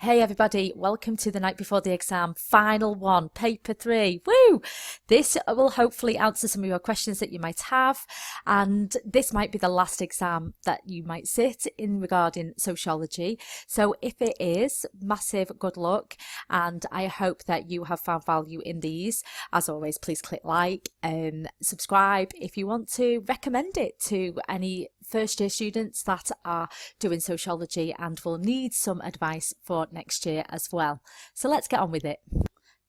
Hey everybody, welcome to the night before the exam, final one, paper 3. Woo! This will hopefully answer some of your questions that you might have, and this might be the last exam that you might sit in regarding sociology. So if it is, massive good luck, and I hope that you have found value in these. As always, please click like and subscribe if you want to, recommend it to any first year students that are doing sociology and will need some advice for next year as well. So let's get on with it.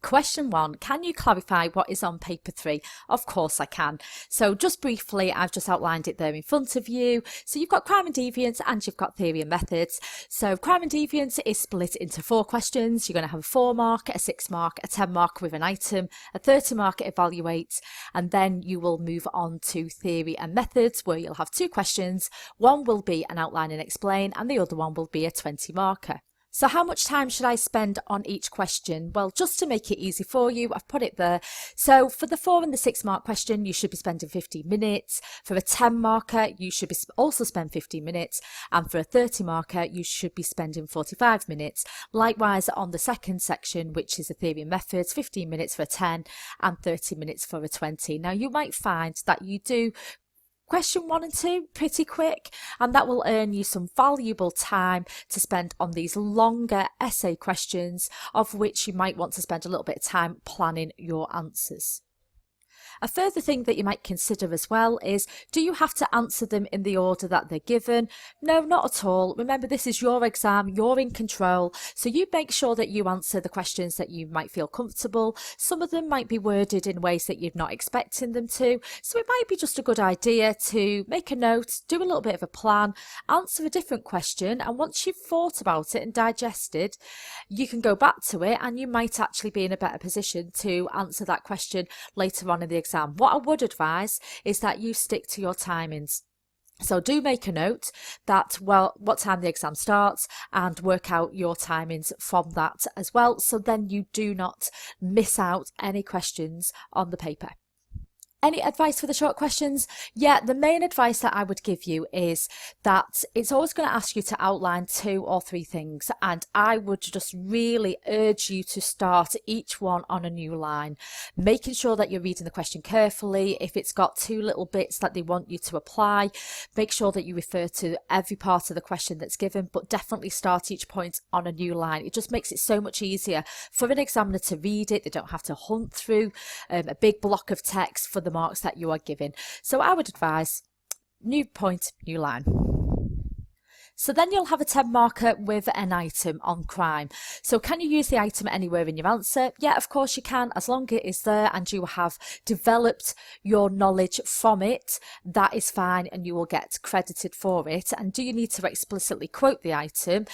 Question 1, can you clarify what is on paper 3? Of course I can. So just briefly, I've just outlined it there in front of you. So you've got crime and deviance and you've got theory and methods. So crime and deviance is split into 4 questions. You're going to have a 4 mark, a 6 mark, a 10 mark with an item, a 30 mark evaluate, and then you will move on to theory and methods where you'll have 2 questions. One will be an outline and explain and the other one will be a 20 marker. So how much time should I spend on each question? Well, just to make it easy for you, I've put it there. So for the 4 and the 6 mark question, you should be spending 15 minutes. For a 10 marker, you should be also spend 15 minutes. And for a 30 marker, you should be spending 45 minutes. Likewise, on the second section, which is the theory and methods, 15 minutes for a 10 and 30 minutes for a 20. Now, you might find that you do question 1 and 2 pretty quick, and that will earn you some valuable time to spend on these longer essay questions, of which you might want to spend a little bit of time planning your answers. A further thing that you might consider as well is, do you have to answer them in the order that they're given? No, not at all. Remember, this is your exam, you're in control, so you make sure that you answer the questions that you might feel comfortable. Some of them might be worded in ways that you're not expecting them to, so it might be just a good idea to make a note, do a little bit of a plan, answer a different question, and once you've thought about it and digested, you can go back to it and you might actually be in a better position to answer that question later on in the exam. What I would advise is that you stick to your timings. So do make a note that, well, what time the exam starts and work out your timings from that as well. So then you do not miss out any questions on the paper. Any advice for the short questions? Yeah, the main advice that I would give you is that it's always going to ask you to outline 2 or 3 things, and I would just really urge you to start each one on a new line, making sure that you're reading the question carefully. If it's got 2 little bits that they want you to apply, make sure that you refer to every part of the question that's given, but definitely start each point on a new line. It just makes it so much easier for an examiner to read it. They don't have to hunt through a big block of text for the marks that you are given. So I would advise new point, new line. So then you'll have a 10 marker with an item on crime. So can you use the item anywhere in your answer? Yeah, of course you can, as long as it is there and you have developed your knowledge from it. That is fine and you will get credited for it. And do you need to explicitly quote the item?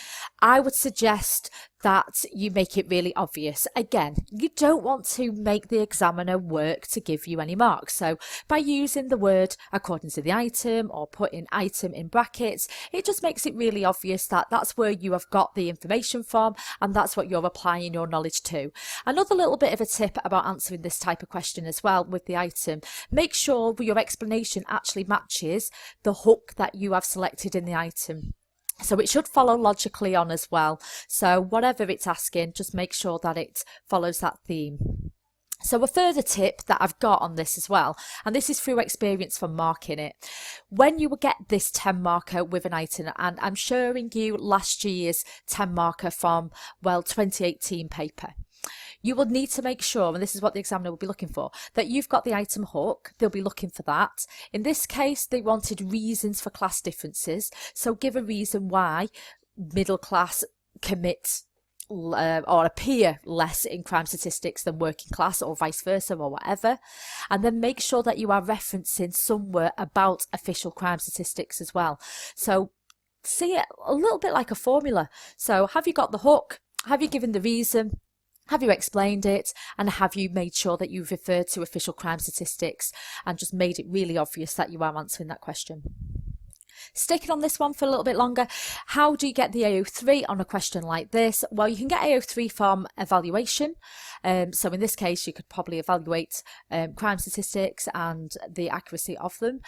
I would suggest that you make it really obvious. Again, you don't want to make the examiner work to give you any marks. So by using the word according to the item or putting item in brackets, it just makes it really obvious that that's where you have got the information from and that's what you're applying your knowledge to. Another little bit of a tip about answering this type of question as well with the item, make sure your explanation actually matches the hook that you have selected in the item. So it should follow logically on as well. So whatever it's asking, just make sure that it follows that theme. So a further tip that I've got on this as well, and this is through experience from marking it, when you will get this 10 marker with an item, and I'm showing you last year's 10 marker from, well, 2018 paper. You will need to make sure, and this is what the examiner will be looking for, that you've got the item hook. They'll be looking for that. In this case, they wanted reasons for class differences. So give a reason why middle class commit or appear less in crime statistics than working class, or vice versa, or whatever. And then make sure that you are referencing somewhere about official crime statistics as well. So see it a little bit like a formula. So have you got the hook? Have you given the reason? Have you explained it? And have you made sure that you've referred to official crime statistics and just made it really obvious that you are answering that question? Sticking on this one for a little bit longer, how do you get the AO3 on a question like this? Well, you can get AO3 from evaluation. So in this case, you could probably evaluate crime statistics and the accuracy of them.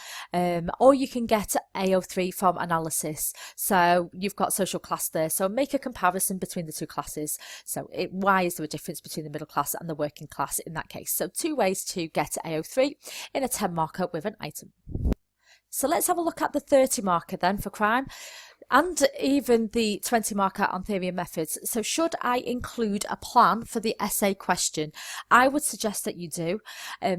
Or you can get AO3 from analysis. So you've got social class there. So make a comparison between the two classes. So why is there a difference between the middle class and the working class in that case? So 2 ways to get AO3 in a 10 marker with an item. So let's have a look at the 30 marker then for crime, and even the 20 marker on theory and methods. So should I include a plan for the essay question? I would suggest that you do,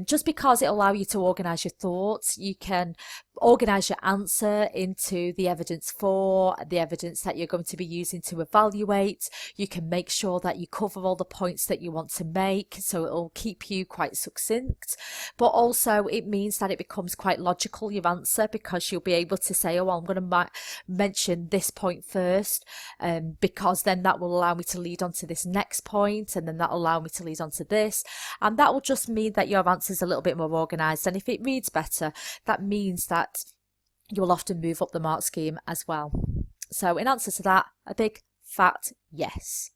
just because it'll allow you to organise your thoughts. You can organise your answer into the evidence for, the evidence that you're going to be using to evaluate. You can make sure that you cover all the points that you want to make, so it'll keep you quite succinct. But also it means that it becomes quite logical, your answer, because you'll be able to say, oh, well, I'm going to mention this point first, because then that will allow me to lead on to this next point, and then that'll allow me to lead on to this, and that will just mean that your answer is a little bit more organised. And if it reads better, that means that you'll often move up the mark scheme as well. So in answer to that, a big fat yes.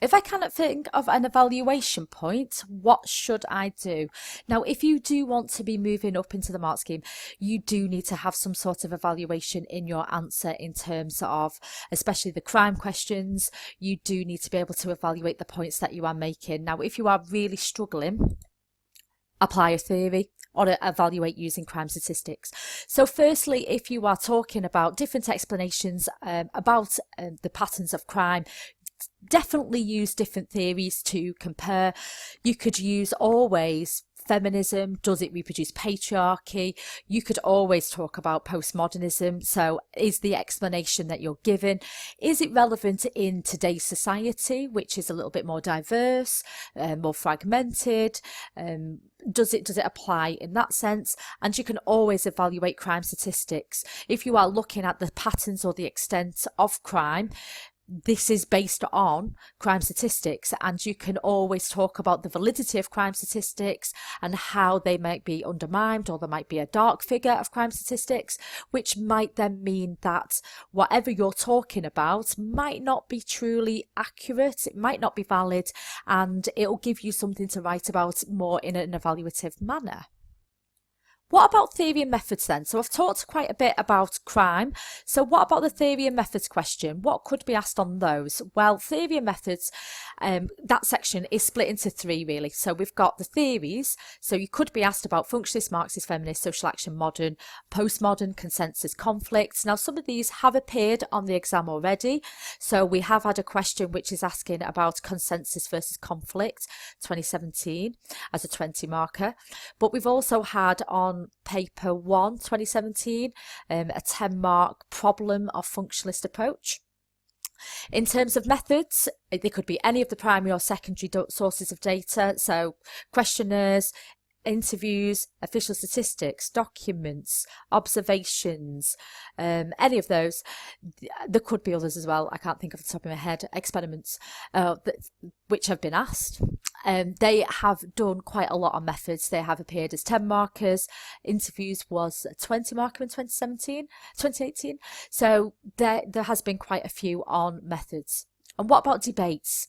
If I cannot think of an evaluation point, what should I do? Now, if you do want to be moving up into the mark scheme, you do need to have some sort of evaluation in your answer in terms of, especially the crime questions. You do need to be able to evaluate the points that you are making. Now, if you are really struggling, apply a theory or evaluate using crime statistics. So firstly, if you are talking about different explanations about the patterns of crime, definitely use different theories to compare. You could use always feminism. Does it reproduce patriarchy? You could always talk about postmodernism. So is the explanation that you're given, is it relevant in today's society, which is a little bit more diverse, more fragmented? Does it apply in that sense? And you can always evaluate crime statistics. If you are looking at the patterns or the extent of crime, this is based on crime statistics, and you can always talk about the validity of crime statistics and how they might be undermined, or there might be a dark figure of crime statistics, which might then mean that whatever you're talking about might not be truly accurate, it might not be valid, and it'll give you something to write about more in an evaluative manner. What about theory and methods then? So I've talked quite a bit about crime. So what about the theory and methods question? What could be asked on those? Well, theory and methods, that section is split into 3 really. So we've got the theories. So you could be asked about functionalist, Marxist, feminist, social action, modern, postmodern, consensus, conflicts. Now some of these have appeared on the exam already. So we have had a question which is asking about consensus versus conflict 2017 as a 20 marker. But we've also had on paper 1 2017 a 10 mark problem of functionalist approach. In terms of methods, they could be any of the primary or secondary sources of data, so questionnaires, interviews, official statistics, documents, observations, any of those. There could be others as well, I can't think off the top of my head. Experiments which have been asked. They have done quite a lot on methods. They have appeared as 10 markers. Interviews was a 20 marker in 2018. So there has been quite a few on methods. And what about debates?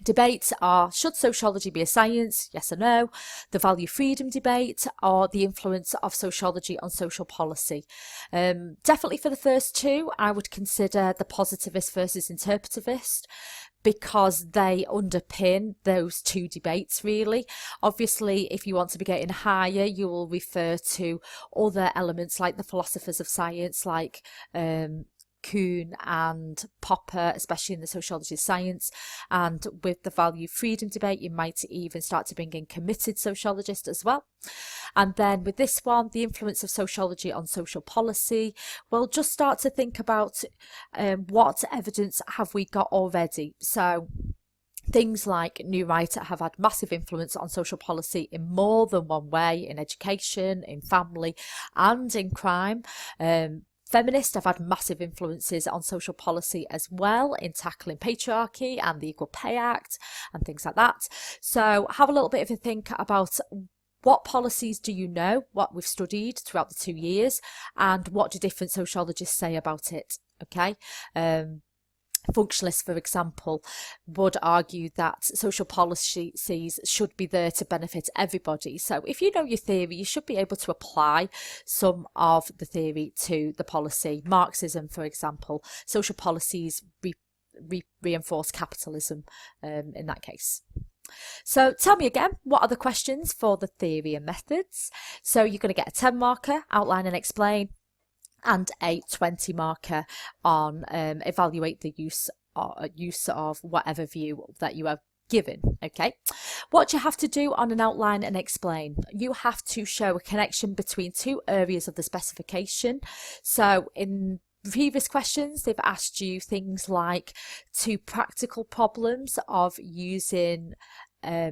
Debates are, should sociology be a science? Yes or no. The value freedom debate, or the influence of sociology on social policy. Definitely for the first 2, I would consider the positivist versus interpretivist, because they underpin those 2 debates really. Obviously, if you want to be getting higher, you will refer to other elements like the philosophers of science, like Kuhn and Popper, especially in the sociology of science. And with the value freedom debate, you might even start to bring in committed sociologists as well. And then with this one, the influence of sociology on social policy, we'll just start to think about what evidence have we got already. So things like New Right have had massive influence on social policy in more than one way, in education, in family, and in crime. Feminists have had massive influences on social policy as well, in tackling patriarchy and the Equal Pay Act and things like that. So have a little bit of a think about what policies do you know, what we've studied throughout the 2 years, and what do different sociologists say about it? Okay. Functionalists, for example, would argue that social policies should be there to benefit everybody. So if you know your theory, you should be able to apply some of the theory to the policy. Marxism, for example, social policies reinforce capitalism in that case. So tell me again, what are the questions for the theory and methods? So you're going to get a 10 marker, outline and explain, and a 20 marker on evaluate the use of whatever view that you are given. Okay, what do you have to do on an outline and explain? You have to show a connection between two areas of the specification. So in previous questions, they've asked you things like two practical problems of using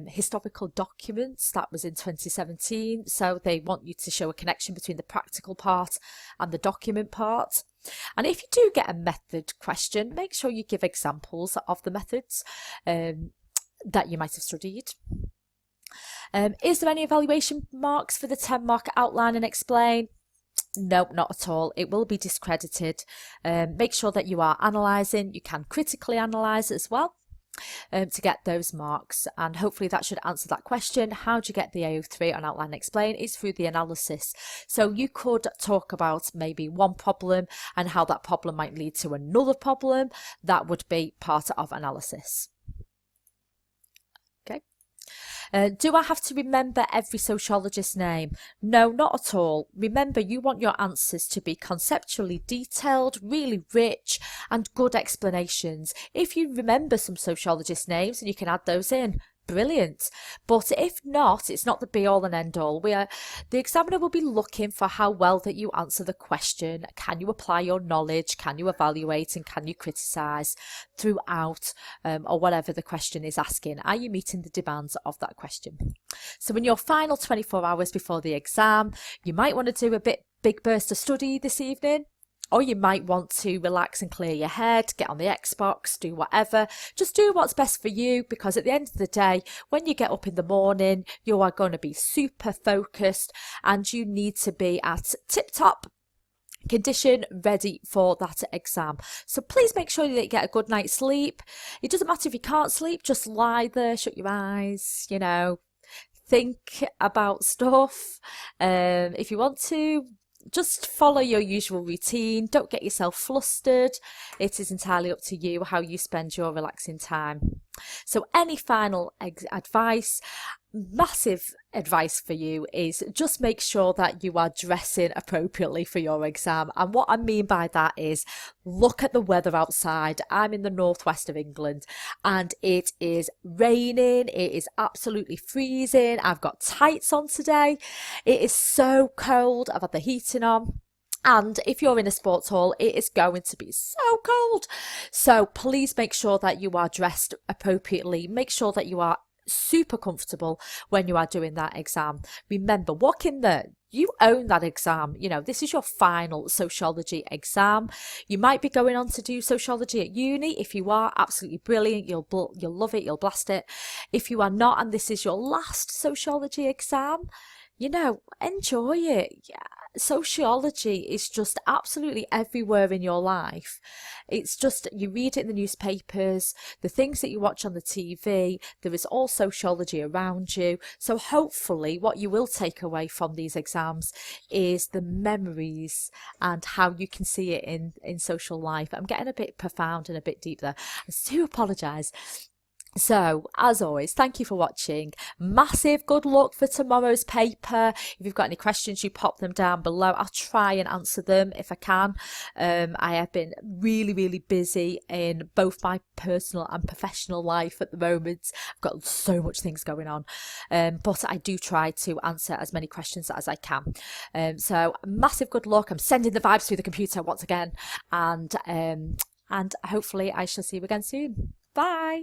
historical documents. That was in 2017. So they want you to show a connection between the practical part and the document part. And if you do get a method question, make sure you give examples of the methods that you might have studied. Is there any evaluation marks for the 10 mark outline and explain? No, not at all. It will be discredited. Make sure that you are analysing. You can critically analyse as well to get those marks, and hopefully that should answer that question. How do you get the AO3 on outline and explain? It's through the analysis. So you could talk about maybe one problem and how that problem might lead to another problem. That would be part of analysis. Okay. Do I have to remember every sociologist's name? No, not at all. Remember, you want your answers to be conceptually detailed, really rich, and good explanations. If you remember some sociologist names and you can add those in, brilliant. But if not, it's not the be all and end all. The examiner will be looking for how well that you answer the question. Can you apply your knowledge? Can you evaluate? And can you criticise throughout or whatever the question is asking? Are you meeting the demands of that question? So in your final 24 hours before the exam, you might want to do a big burst of study this evening. Or you might want to relax and clear your head, get on the Xbox, do whatever. Just do what's best for you, because at the end of the day, when you get up in the morning, you are going to be super focused and you need to be at tip-top condition, ready for that exam. So please make sure that you get a good night's sleep. It doesn't matter if you can't sleep, just lie there, shut your eyes, you know, think about stuff. If you want to, just follow your usual routine. Don't get yourself flustered. It is entirely up to you how you spend your relaxing time. So any final advice? Massive advice for you is just make sure that you are dressing appropriately for your exam. And what I mean by that is look at the weather outside. I'm in the northwest of England and it is raining. It is absolutely freezing. I've got tights on today. It is so cold. I've had the heating on. And if you're in a sports hall, it is going to be so cold. So please make sure that you are dressed appropriately. Make sure that you are super comfortable when you are doing that exam. Remember, walk in there. You own that exam. You know, this is your final sociology exam. You might be going on to do sociology at uni. If you are, absolutely brilliant. You'll love it. You'll blast it. If you are not, and this is your last sociology exam, you know, enjoy it. Yeah. Sociology is just absolutely everywhere in your life. It's just, you read it in the newspapers, the things that you watch on the TV, there is all sociology around you. So hopefully what you will take away from these exams is the memories and how you can see it in social life. I'm getting a bit profound and a bit deep there. I do apologise. So, as always, thank you for watching. Massive good luck for tomorrow's paper. If you've got any questions, you pop them down below. I'll try and answer them if I can. I have been really, really busy in both my personal and professional life at the moment. I've got so much things going on. But I do try to answer as many questions as I can. So, massive good luck. I'm sending the vibes through the computer once again. And hopefully I shall see you again soon. Bye.